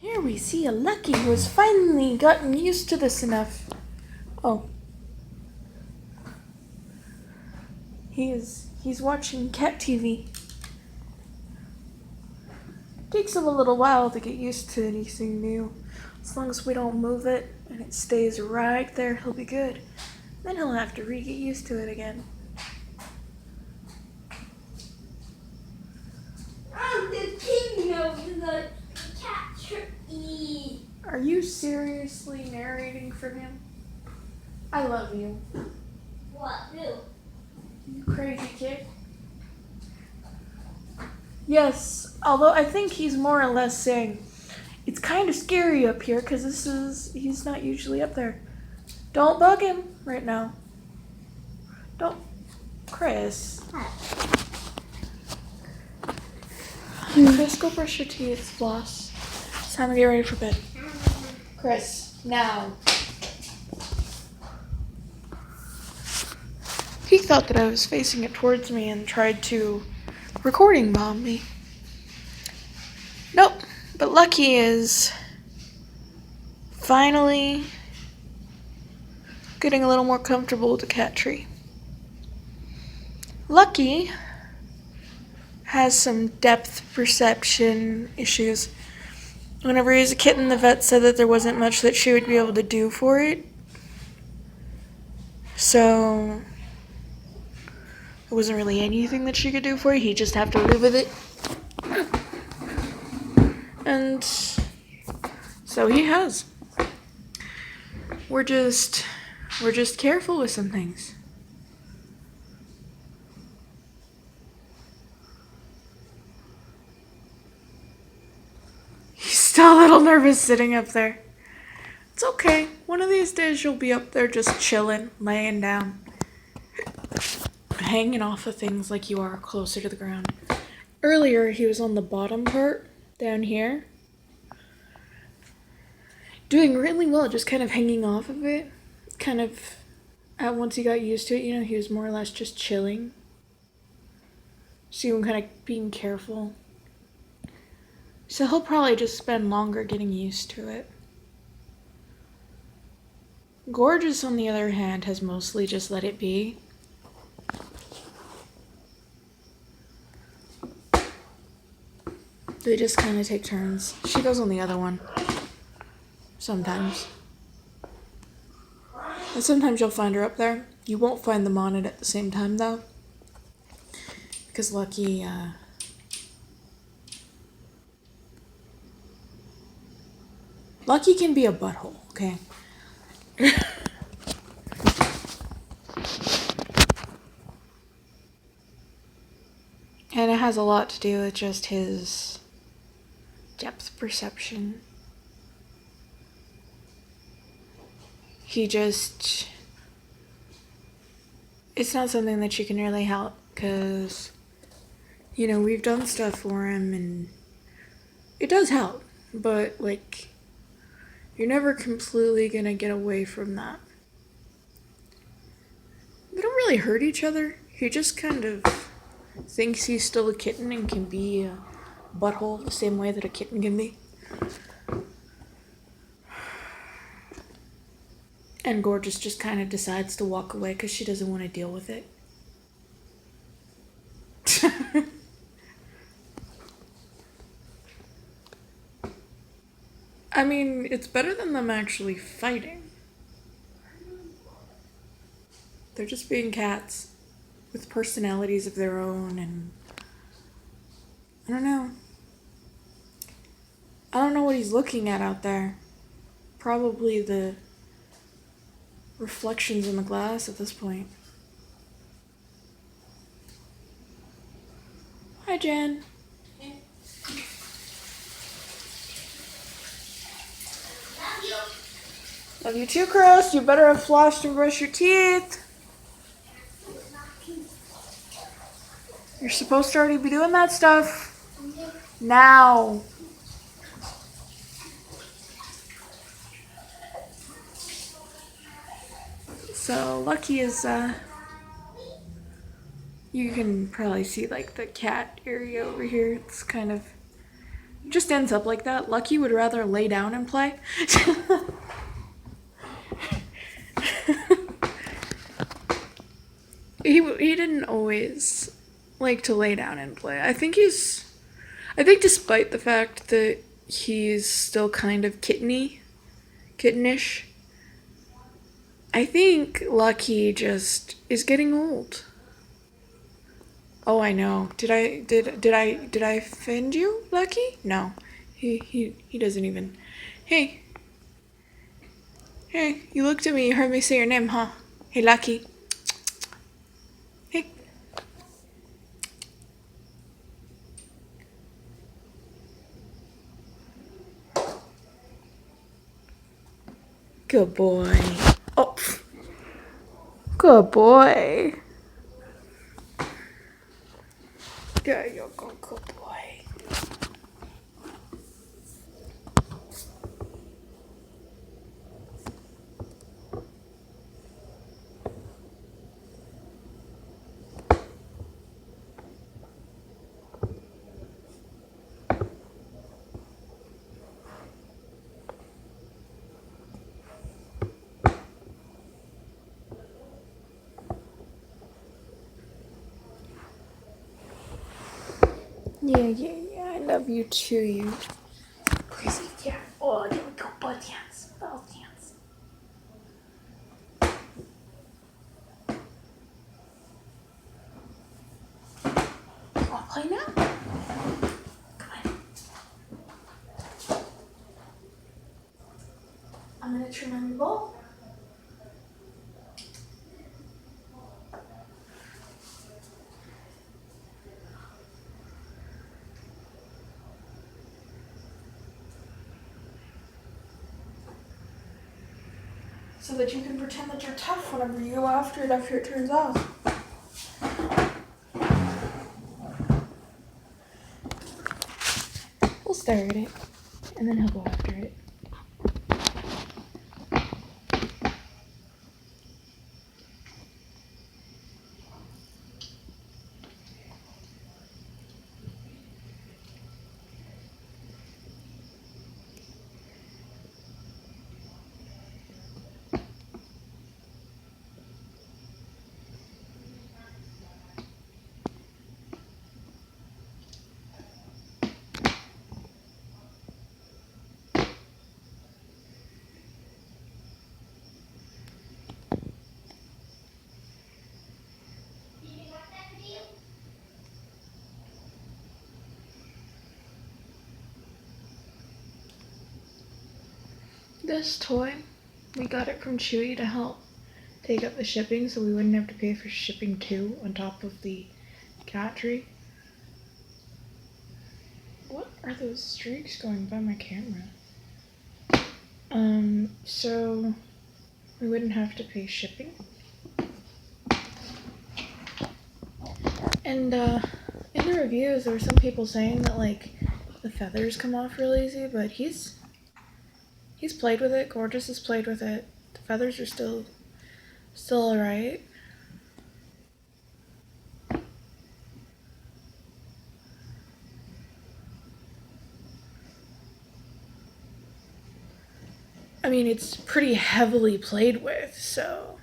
Here we see a Lucky who has finally gotten used to this enough. Oh. He's watching cat TV. Takes him a little while to get used to anything new. As long as we don't move it and it stays right there, he'll be good. Then he'll have to get used to it again. I'm the king of the cat tree. Are you seriously narrating for him? I love you. What? Who? You crazy kid. Yes, although I think he's more or less saying, it's kind of scary up here because he's not usually up there. Don't bug him right now. Don't. Chris. Chris, go brush your teeth, floss. It's time to get ready for bed. Chris, now. He thought that I was facing it towards me and tried to recording bomb me. Nope, but Lucky is finally getting a little more comfortable with the cat tree. Lucky has some depth perception issues. Whenever he was a kitten, the vet said that there wasn't much that she would be able to do for it. So there wasn't really anything that she could do for it. He'd just have to live with it. And so he has. We're just careful with some things. He's still a little nervous sitting up there. It's okay. One of these days you'll be up there just chilling, laying down, hanging off of things like you are closer to the ground. Earlier he was on the bottom part down here, doing really well, just kind of hanging off of it. Kind of, once he got used to it, he was more or less just chilling. So you kind of being careful. So he'll probably just spend longer getting used to it. Gorgeous, on the other hand, has mostly just let it be. They just kind of take turns. She goes on the other one. Sometimes. And sometimes you'll find her up there. You won't find them on it at the same time, though. Because Lucky, Lucky can be a butthole, okay? And it has a lot to do with just his depth perception. It's not something that you can really help, because, we've done stuff for him, and it does help, but, you're never completely gonna get away from that. They don't really hurt each other. He just kind of thinks he's still a kitten and can be a butthole the same way that a kitten can be. And Gorgeous just kind of decides to walk away because she doesn't want to deal with it. I mean, it's better than them actually fighting. They're just being cats with personalities of their own, and I don't know. I don't know what he's looking at out there. Probably the reflections in the glass at this point. Hi, Jen. Love you too, Chris. You better have flossed and brushed your teeth. You're supposed to already be doing that stuff. Now. So Lucky is, you can probably see the cat area over here. It's kind of just ends up like that. Lucky would rather lay down and play. He didn't always like to lay down and play. I think despite the fact that he's still kind of kittenish, I think Lucky just is getting old. Oh, I know. Did I offend you, Lucky? No. He doesn't even. Hey. Hey, you looked at me, you heard me say your name, huh? Hey, Lucky. Hey. Good boy. Oh. Good boy. There you go, good boy. Yeah. I love you too, you crazy cat. Oh, there we go. Ball dance. You want to play now? Come on. I'm going to turn on the ball. So that you can pretend that you're tough whenever you go after it turns off. We'll stare at it, and then he'll go after it. This toy, we got it from Chewy to help take up the shipping so we wouldn't have to pay for shipping too on top of the cat tree. What are those streaks going by my camera? So we wouldn't have to pay shipping. And in the reviews there were some people saying that like the feathers come off real easy, but he's played with it. Gorgeous has played with it. The feathers are still alright. I mean, it's pretty heavily played with, so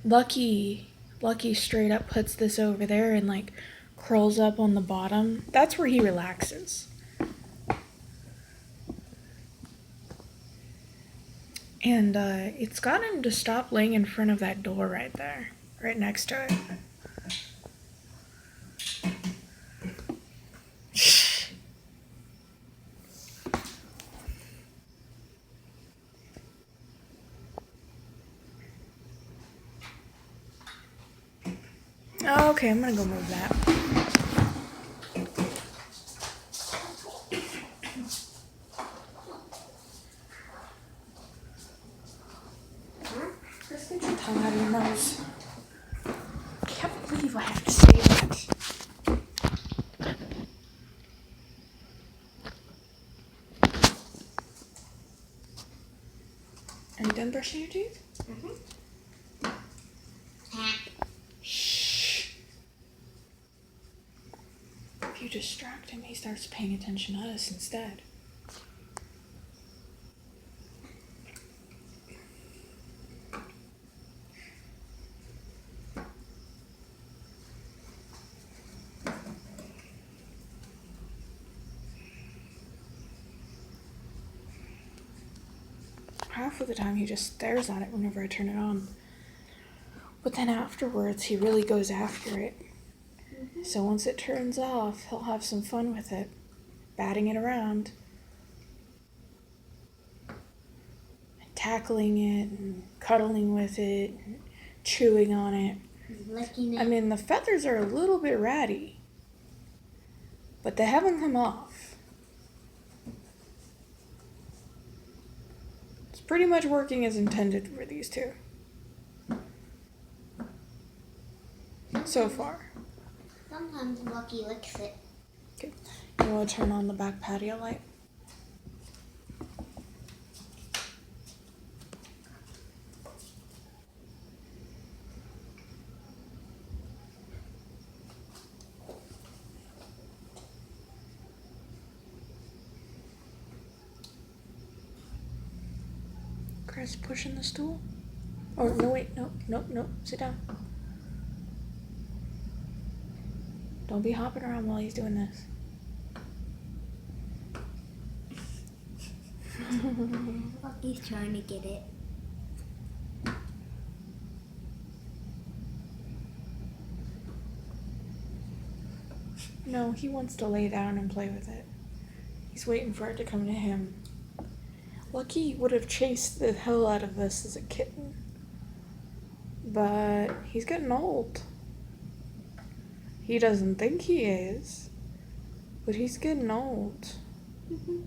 Lucky straight up puts this over there and like curls up on the bottom. That's where he relaxes. And it's got him to stop laying in front of that door right there, right next to it. Okay, I'm gonna go move that. Just get your tongue out of your nose. I can't believe I have to say that. Are you done brushing your teeth? Shh. distract him, he starts paying attention to us instead. Half of the time he just stares at it whenever I turn it on. But then afterwards he really goes after it. So once it turns off, he'll have some fun with it, batting it around, and tackling it, and cuddling with it, and chewing on it. Licking it. I mean, the feathers are a little bit ratty, but they haven't come off. It's pretty much working as intended for these two. So far. Sometimes Lucky licks it. Okay. You want to turn on the back patio light? Chris, pushing the stool? Oh, no, wait, no, sit down. Don't be hopping around while he's doing this. Lucky's trying to get it. No, he wants to lay down and play with it. He's waiting for it to come to him. Lucky would have chased the hell out of this as a kitten. But he's getting old. He doesn't think he is, but he's getting old. The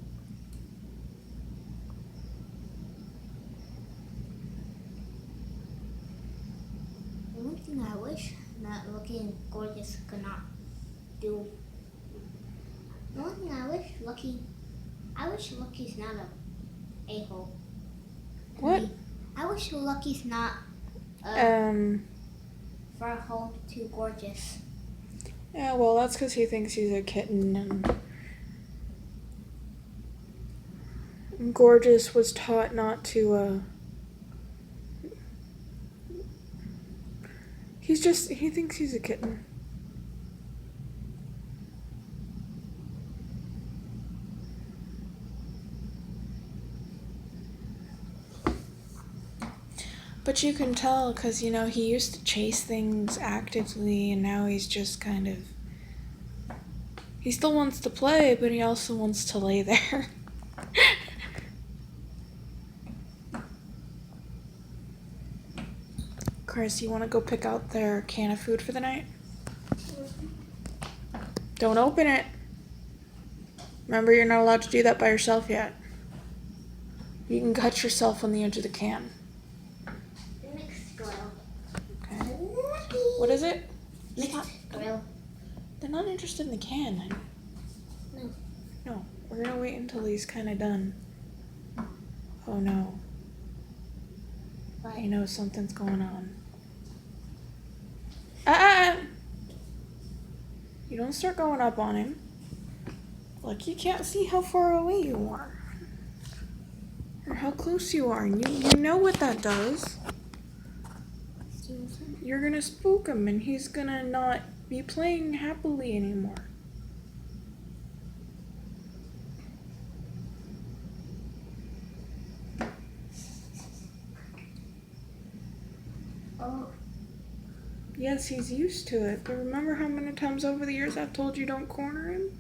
only thing I wish that Lucky and Gorgeous could not do. The only thing I wish Lucky's not a a-hole. What? I wish Lucky's not for a hole too Gorgeous. Yeah, well, that's because he thinks he's a kitten, and Gorgeous was taught not to, he thinks he's a kitten. But you can tell because, he used to chase things actively and now he's just kind of... He still wants to play, but he also wants to lay there. Chris, you want to go pick out their can of food for the night? Don't open it. Remember, you're not allowed to do that by yourself yet. You can cut yourself on the edge of the can. Okay. What is it? Grill. They're not interested in the can. No. We're gonna wait until he's kind of done. Oh no. I know something's going on. You don't start going up on him. Look, you can't see how far away you are. Or how close you are. And you know what that does. You're gonna spook him and he's gonna not be playing happily anymore. Oh. Yes, he's used to it, but remember how many times over the years I've told you don't corner him?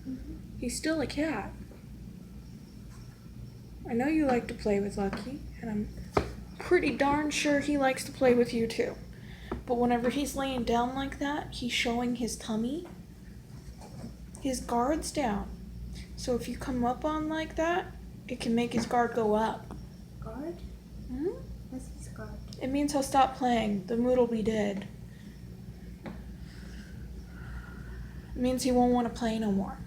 Mm-hmm. He's still a cat. I know you like to play with Lucky, and I'm pretty darn sure he likes to play with you too. But whenever he's laying down like that, he's showing his tummy. His guard's down. So if you come up on like that, it can make his guard go up. Guard? Hmm? What's his guard? It means he'll stop playing. The mood will be dead. It means he won't want to play no more.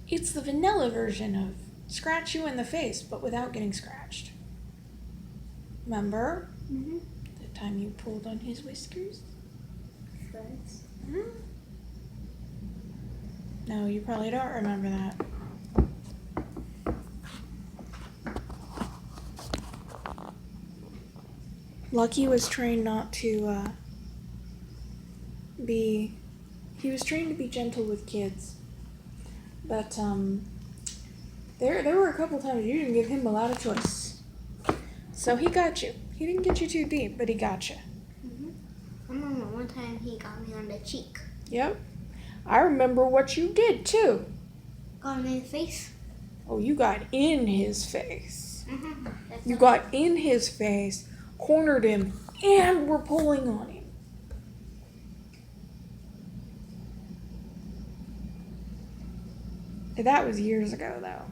It's the vanilla version of scratch you in the face, but without getting scratched. Remember? Mm-hmm. The time you pulled on his whiskers? Secrets. No, you probably don't remember that. Lucky was trained not to he was trained to be gentle with kids. But there were a couple times you didn't give him a lot of choice. So he got you. He didn't get you too deep, but he got you. I remember one time he got me on the cheek. Yep. I remember what you did too. Got him in the face. Oh, you got in his face. That's You okay. got in his face, cornered him, and were pulling on him. That was years ago, though.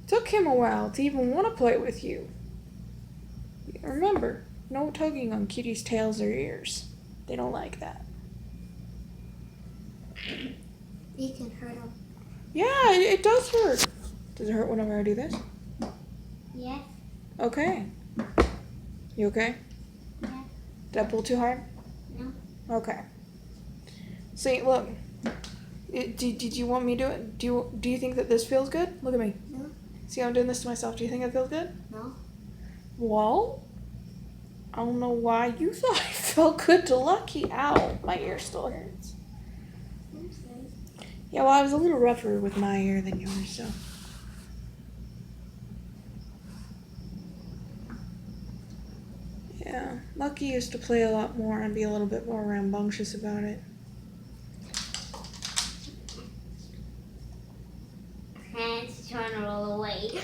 Took him a while to even want to play with you. Remember, no tugging on kitties' tails or ears. They don't like that. You can hurt him. Yeah, it does hurt. Does it hurt whenever I do this? Yeah. Okay. You okay? Yeah. Did I pull too hard? No. Okay. See, look. Did you want me to do it? Do you think that this feels good? Look at me. No. See how I'm doing this to myself. Do you think it feels good? No. Well, I don't know why you thought it felt good to Lucky. Ow, my ear still hurts. I'm sorry. Yeah, well, I was a little rougher with my ear than yours, so. Yeah, Lucky used to play a lot more and be a little bit more rambunctious about it. Hands trying to roll away.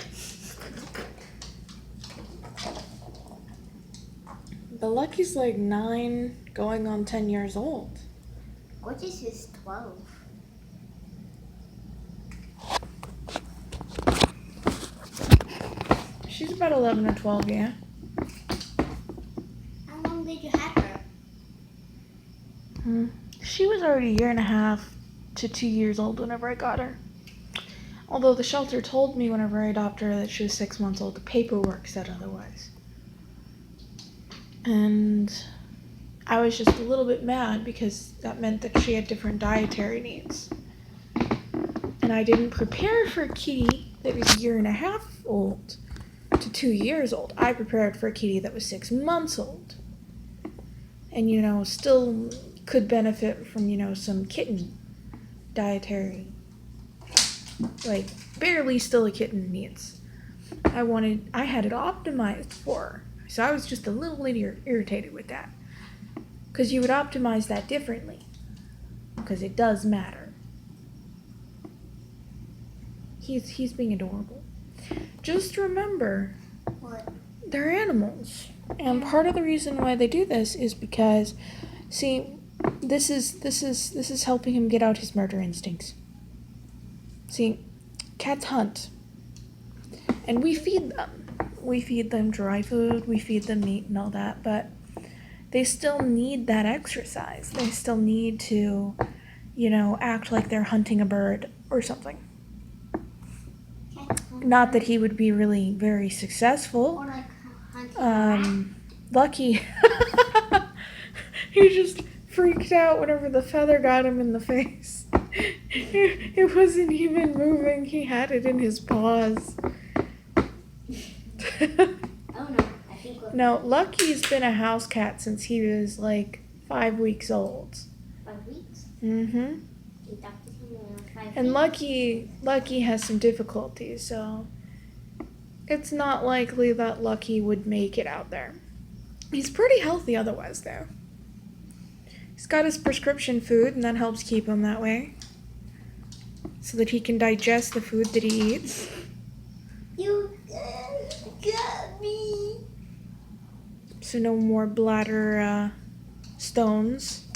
But Lucky's like 9, going on 10 years old. Gorgeous is 12. She's about 11 or 12, yeah. How long did you have her? She was already 1.5 to 2 years old whenever I got her. Although the shelter told me whenever I adopted her that she was 6 months old. The paperwork said otherwise. And I was just a little bit mad because that meant that she had different dietary needs. And I didn't prepare for a kitty that was 1.5 old to 2 years old. I prepared for a kitty that was 6 months old. And, still could benefit from, some kitten dietary, like, barely still a kitten needs. I had it optimized for her. So I was just a little irritated with that. Because you would optimize that differently. Because it does matter. He's being adorable. Just remember, What? they're animals. And part of the reason why they do this is because, see, this is helping him get out his murder instincts. See, cats hunt. And we feed them. We feed them dry food, we feed them meat and all that, but they still need that exercise. They still need to, act like they're hunting a bird or something. Not that he would be really very successful. Or like hunting a rat. Lucky. He just freaked out whenever the feather got him in the face. It wasn't even moving. He had it in his paws. Oh no, I think we're No, Lucky's been a house cat since he was like 5 weeks old. 5 weeks. Mm-hmm. You adopted him when he was 5 And weeks. Lucky has some difficulties, so it's not likely that Lucky would make it out there. He's pretty healthy otherwise, though. He's got his prescription food, and that helps keep him that way. So that he can digest the food that he eats. You got me. So no more bladder stones.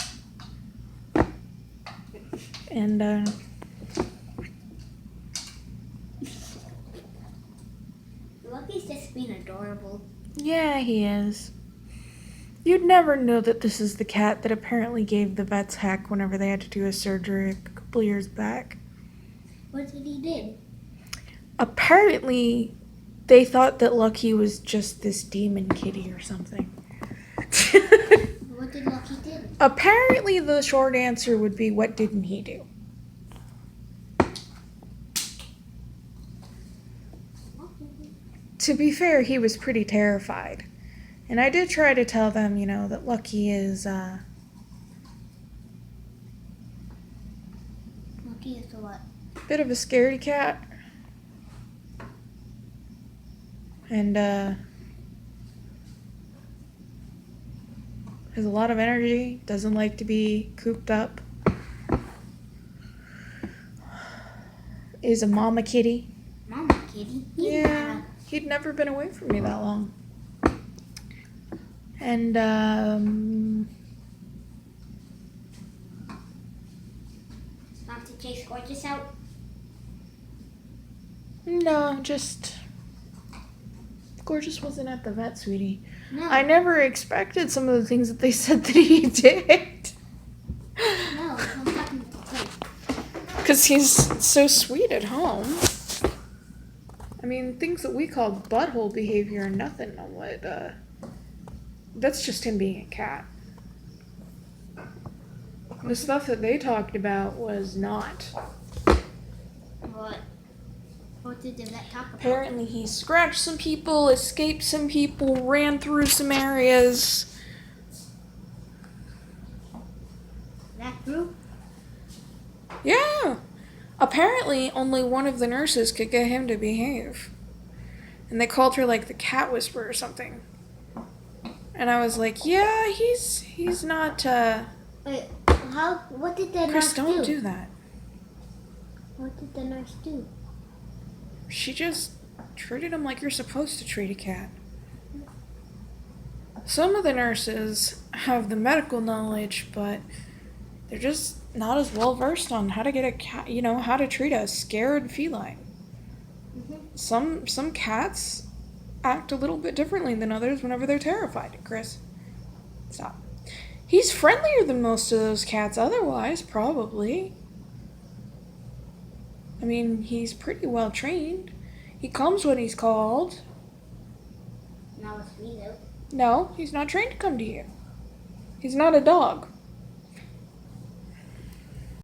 And, Lucky's just being adorable. yeah, he is. You'd never know that this is the cat that apparently gave the vets heck whenever they had to do a surgery a couple years back. What did he do? Apparently, they thought that Lucky was just this demon kitty or something. What did Lucky do? Apparently, the short answer would be, what didn't he do? To be fair, he was pretty terrified. And I did try to tell them, that Lucky is, Lucky is a what? bit of a scaredy cat. And, has a lot of energy, doesn't like to be cooped up. Is a mama kitty. Mama kitty. Yeah, he'd never been away from me that long. And, Not to chase Gorgeous out? no, just... Gorgeous wasn't at the vet, sweetie. No. I never expected some of the things that they said that he did. No, I'm talking to Clint. Because he's so sweet at home. I mean, things that we call butthole behavior are nothing on what, that's just him being a cat. The stuff that they talked about was not. What? What did the vet talk about? Apparently he scratched some people, escaped some people, ran through some areas. That group? Yeah. Apparently only one of the nurses could get him to behave. And they called her like the cat whisperer or something. And I was like, yeah, he's not, Wait, what did the Chris, nurse don't do that. What did the nurse do? She just treated him like you're supposed to treat a cat. Some of the nurses have the medical knowledge, but they're just not as well versed on how to get a cat, how to treat a scared feline. Mm-hmm. Some cats act a little bit differently than others whenever they're terrified. Chris, stop. He's friendlier than most of those cats otherwise, probably. I mean, he's pretty well trained. He comes when he's called. Not with me though. No, he's not trained to come to you. He's not a dog.